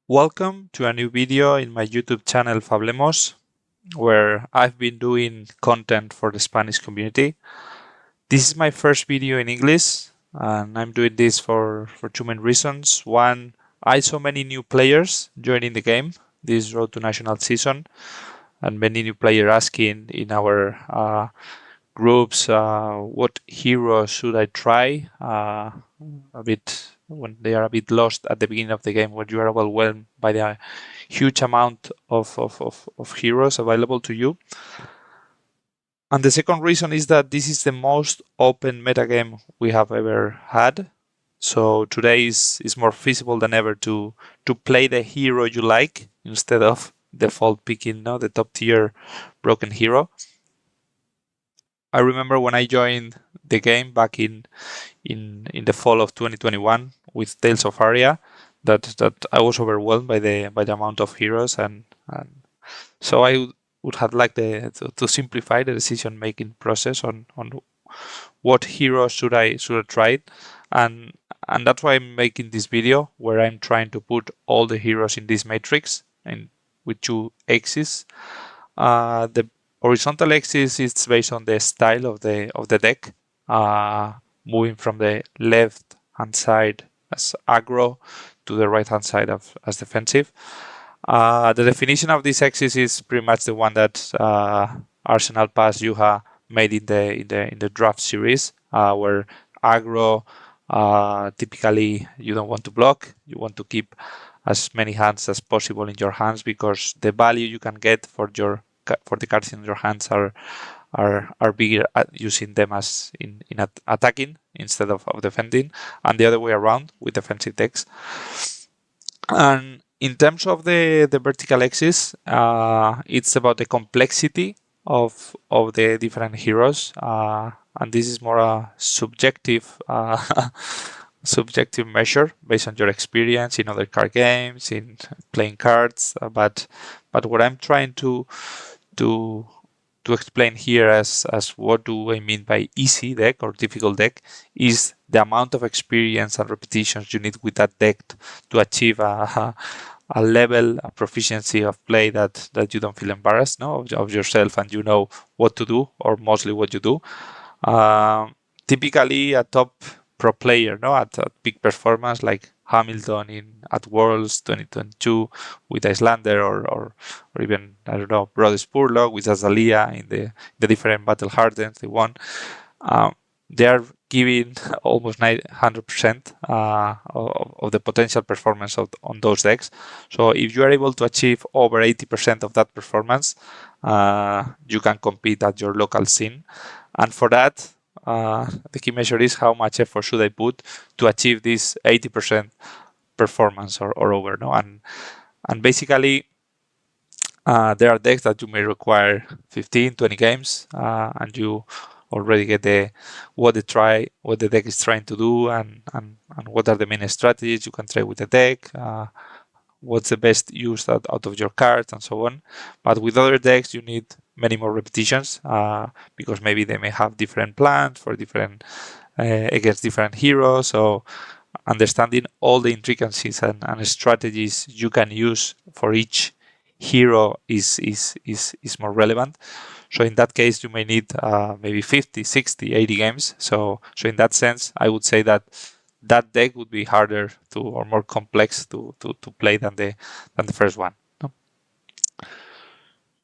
Welcome to a new video in my YouTube channel FAB, where I've been doing content for the Spanish community. This is my first video in English, and I'm doing this for two main reasons. One, I saw many new players joining the game this Road to National season, and many new players asking in our groups what hero should I try, a bit when they are a bit lost at the beginning of the game, when you are overwhelmed by the huge amount of heroes available to you. And the second reason is that this is the most open metagame we have ever had. So today is more feasible than ever to play the hero you like instead of default picking the top tier broken hero. I remember when I joined the game back in the fall of 2021 with Tales of Aria, that I was overwhelmed by the amount of heroes, and so I would have liked to simplify the decision making process on what hero should I try, and that's why I'm making this video where I'm trying to put all the heroes in this matrix and with two axes. The horizontal axis is based on the style of the deck, moving from the left hand side as aggro to the right hand side as defensive. The definition of this axis is pretty much the one that Arsenal Pass Yuha made in the draft series, where aggro typically you don't want to block, you want to keep as many hands as possible in your hands, because the value you can get for the cards in your hands are bigger using them as in attacking instead of defending, and the other way around with defensive decks. And in terms of the vertical axis, it's about the complexity of the different heroes, and this is more a subjective subjective measure based on your experience in other card games, in playing cards. But what I'm trying to explain here as what do I mean by easy deck or difficult deck is the amount of experience and repetitions you need with that deck to achieve a level, a proficiency of play that you don't feel embarrassed of yourself, and you know what to do, or mostly what you do. Typically a top pro player at peak performance, like Hamilton at Worlds 2022 with Icelander, or even, I don't know, Brody Spurlock with Azalea in the different battle hardens they won. They are giving almost 900% of the potential performance on those decks. So if you are able to achieve over 80% of that performance, you can compete at your local scene. And for that, the key measure is how much effort should I put to achieve this 80% performance or over. And basically, there are decks that you may require 15, 20 games, and you already get what the deck is trying to do, and what are the main strategies you can try with the deck, what's the best use out of your cards, and so on. But with other decks, you need many more repetitions, because maybe they may have different plans for different against different heroes. So understanding all the intricacies and strategies you can use for each hero is more relevant. So in that case, you may need maybe 50, 60, 80 games. So in that sense, I would say that deck would be harder or more complex to play than the first one.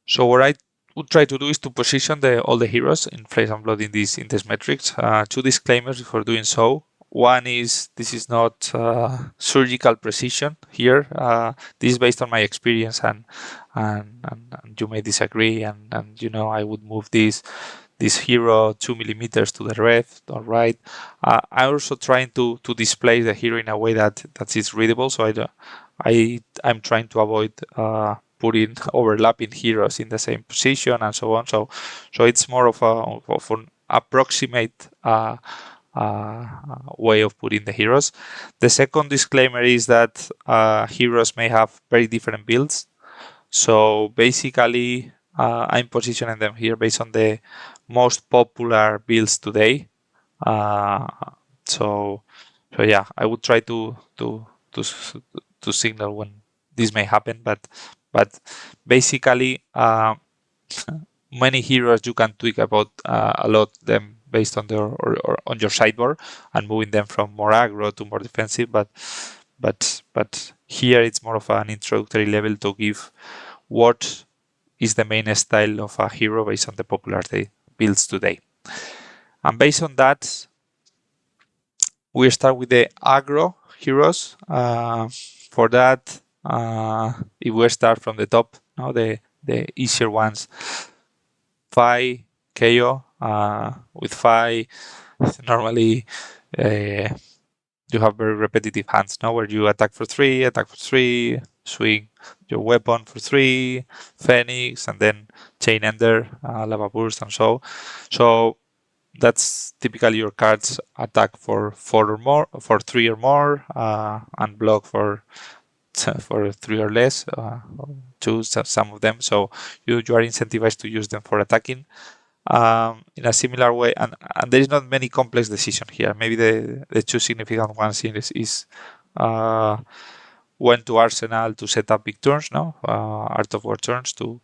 So what I would try to do is to position all the heroes in Flesh and Blood in this metrics. Two disclaimers before doing so. One is this is not surgical precision here. This is based on my experience, and you may disagree, and I would move this hero 2 millimeters to the left or right. I'm also trying to display the hero in a way that is readable. So I'm trying to avoid putting overlapping heroes in the same position and so on. So it's more of an approximate way of putting the heroes. The second disclaimer is that heroes may have very different builds. So basically, I'm positioning them here based on the most popular builds today. So yeah, I would try to signal when this may happen, but basically many heroes you can tweak about a lot them based on or on your sideboard and moving them from more aggro to more defensive, but here it's more of an introductory level to give what is the main style of a hero based on the popular builds today. And based on that, we start with the aggro heroes. For that, if we start from the top, now the easier ones, FAB, KO. With FAB, normally you have very repetitive hands now where you attack for 3, swing your weapon for 3, Phoenix, and then Chain Ender, Lava Burst, and so. So that's typically your cards attack for 4 or more, for 3 or more, and block for 3 or less. Choose some of them, so you are incentivized to use them for attacking. In a similar way, and there is not many complex decisions here. Maybe the two significant ones is when to Arsenal to set up big turns, no? Art of War turns to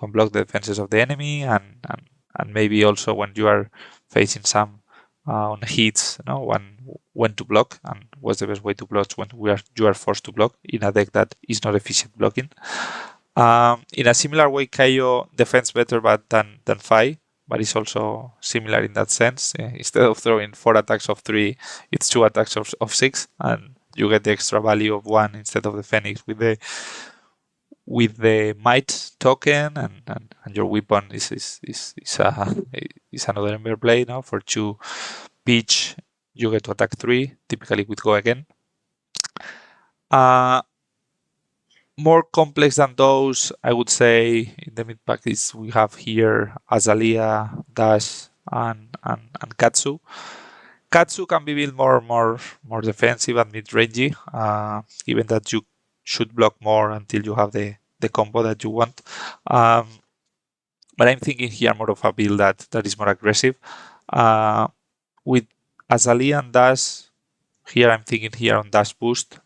unblock the defenses of the enemy, and maybe also when you are facing some on hits, no? When to block and what's the best way to block when you are forced to block in a deck that is not efficient blocking. In a similar way, KO defends better than FAB, but it's also similar in that sense. Instead of throwing 4 attacks of 3, it's 2 attacks of 6, and you get the extra value of 1 instead of the Phoenix with the might token, and your weapon is another Ember Blade now. For 2 pitch, you get to attack 3, typically with Go Again. More complex than those, I would say, in the mid pack is we have here Azalea, Dash, and Katsu. Katsu can be built more defensive and mid-rangey, given that you should block more until you have the combo that you want. But I'm thinking here more of a build that is more aggressive. With Azalea and Dash, here I'm thinking here on Dash Boost.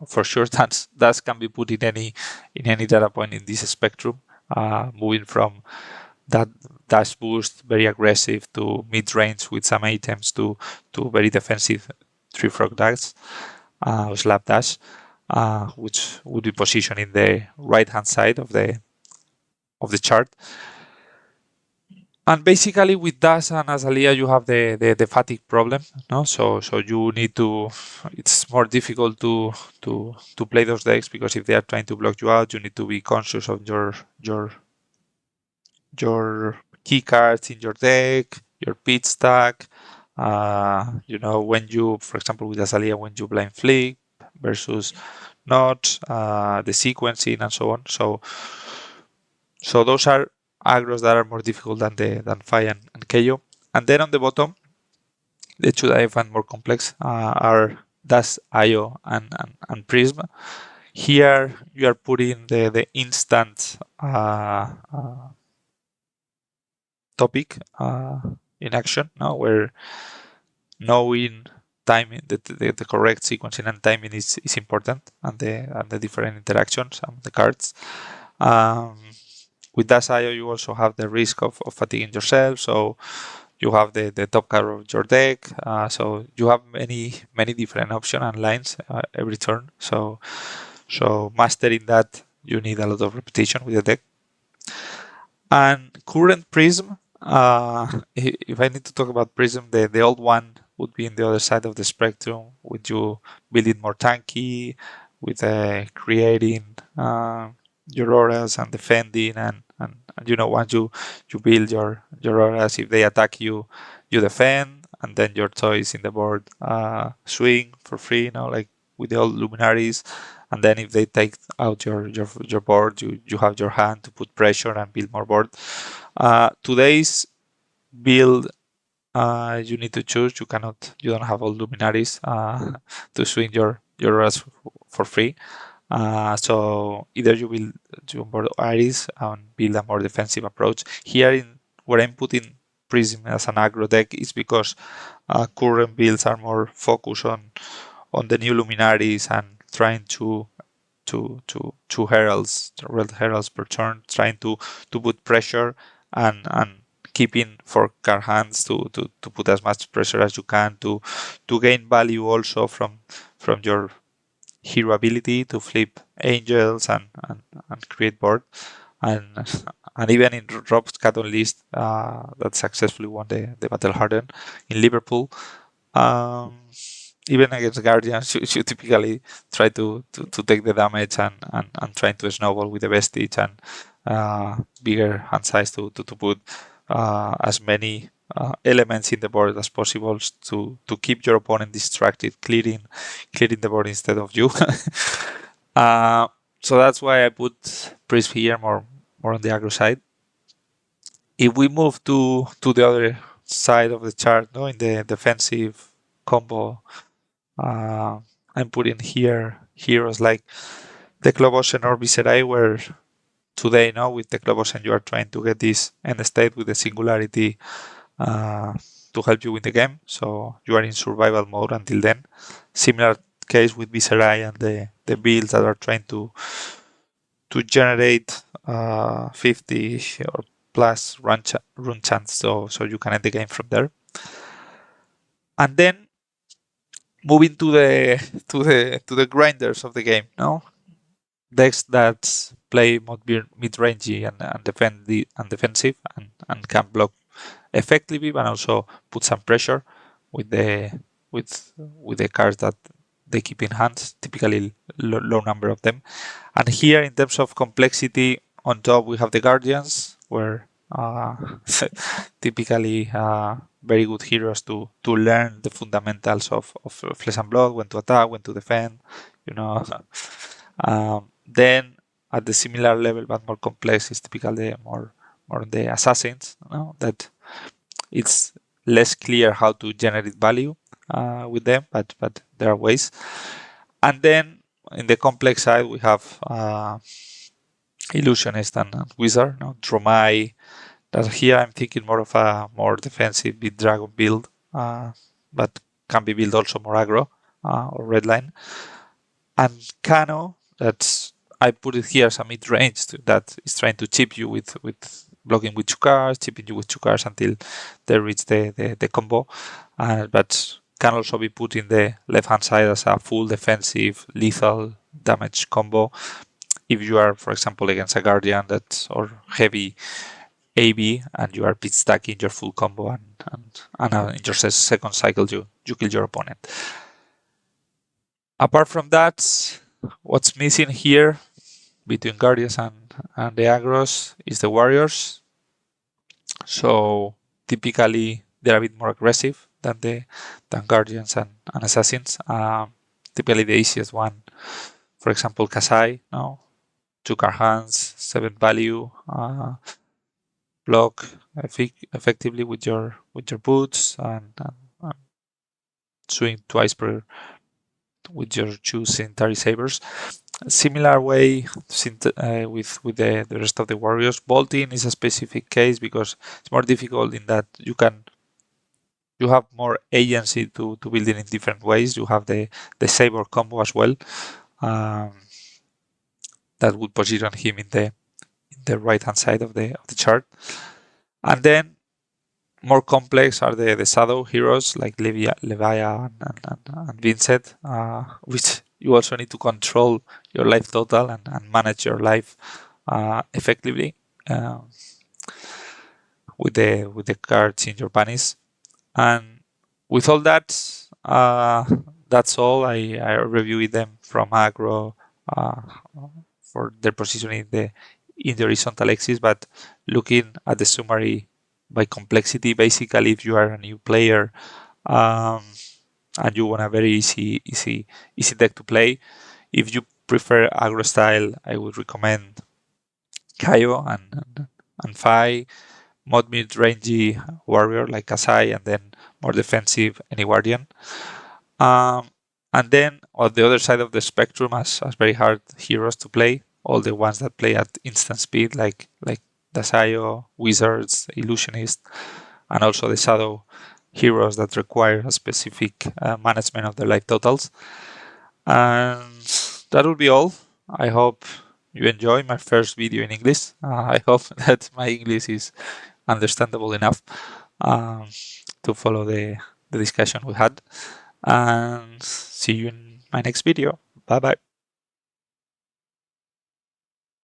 For sure, Dash can be put in any data point in this spectrum, moving from that Dash Boost, very aggressive, to mid-range with some items, to very defensive 3 Frog Dash, or Slap Dash, which would be positioned in the right-hand side of the chart. And basically with Dash and Azalea, you have the fatigue problem, no? So you need to. It's more difficult to play those decks because if they are trying to block you out, you need to be conscious of your key cards in your deck, your pitch stack. When you, for example, with Azalea, when you blind flick versus not, the sequencing and so on. So those are aggros that are more difficult than FAB and KO. And then on the bottom, the two that I find more complex are Dash, IO, and Prism. Here you are putting the instant topic in action, no? Where knowing timing, the correct sequencing and timing is important, and the different interactions and the cards. With Dash IO, you also have the risk of fatiguing yourself, so you have the top card of your deck. So you have many different options and lines every turn. So mastering that, you need a lot of repetition with the deck. And current Prism, if I need to talk about Prism, the old one would be in the other side of the spectrum, with you building more tanky, with creating your auras and defending, and once you build your auras, if they attack you defend, and then your toys in the board swing for free, like with the old luminaries. And then if they take out your board, you have your hand to put pressure and build more board. Today's build, you need to choose. You don't have all luminaries to swing your auras for free. So either you will do more Iris and build a more defensive approach. Here, where I'm putting Prism as an aggro deck, is because current builds are more focused on the new luminaries and trying to heralds, red heralds per turn, trying to put pressure and keeping for card hands to put as much pressure as you can to gain value also from your hero ability to flip angels and create board. And even in Rob's Caton list that successfully won the Battle Hardened in Liverpool. Even against Guardians, you typically try to take the damage and trying to snowball with the vestige and bigger hand size to put as many elements in the board as possible to keep your opponent distracted, clearing the board instead of you. So that's why I put Prism here more on the aggro side. If we move to the other side of the chart, no, in the defensive combo, I'm putting here heroes like the Klobosen or Viserai, where today, now with the Klobosen, you are trying to get this end state with the singularity to help you win the game. So you are in survival mode until then. Similar case with Viserai and the builds that are trying to generate 50 or plus run chance, so you can end the game from there. And then moving to the grinders of the game, no? Decks that play mid-rangey and defensive and can block effectively, but also put some pressure with the cards that they keep in hand, typically low number of them. And here, in terms of complexity, on top we have the Guardians, where typically very good heroes to learn the fundamentals of Flesh and Blood, when to attack, when to defend, you know. Then at the similar level but more complex is typically more the Assassins, that it's less clear how to generate value with them, but there are ways. And then in the complex side we have Illusionist and Wizard, Dromai. That here I'm thinking more of a more defensive big dragon build, but can be built also more aggro or redline. And Kano, I put it here as a mid-range that is trying to chip you with blocking with 2 cards, chipping you with 2 cards until they reach the combo. But can also be put in the left-hand side as a full defensive lethal damage combo. If you are, for example, against a Guardian or heavy AB and you are pit stacking your full combo and in your second cycle you kill your opponent. Apart from that, what's missing here between Guardians and the aggros is the Warriors. So typically they're a bit more aggressive than Guardians and Assassins. Typically the easiest one, for example, Kasai, 2 card hands, 7 value, block effectively with your boots and swing twice per with your 2 Synthari Sabers. Similar way with the rest of the warriors. Bolting is a specific case because it's more difficult in that you have more agency to build it in different ways. You have the Saber combo as well. That would position him in the right hand side of the chart. And then more complex are the shadow heroes like Levia and Vincent, which you also need to control your life total and manage your life effectively with the cards in your bunnies. And with all that, that's all. I reviewed them from aggro for their positioning in the horizontal axis, but looking at the summary by complexity, basically, if you are a new player and you want a very easy deck to play, if you prefer aggro style, I would recommend Kaio and Fai, mod mid-rangey warrior like Kasai, and then more defensive any Guardian. And then on the other side of the spectrum, as very hard heroes to play, all the ones that play at instant speed like Dasayo, Wizards, Illusionist, and also the Shadow heroes that require a specific management of their life totals. And that will be all. I hope you enjoy my first video in English. I hope that my English is understandable enough um, to follow the discussion we had. And see you in my next video. Bye bye.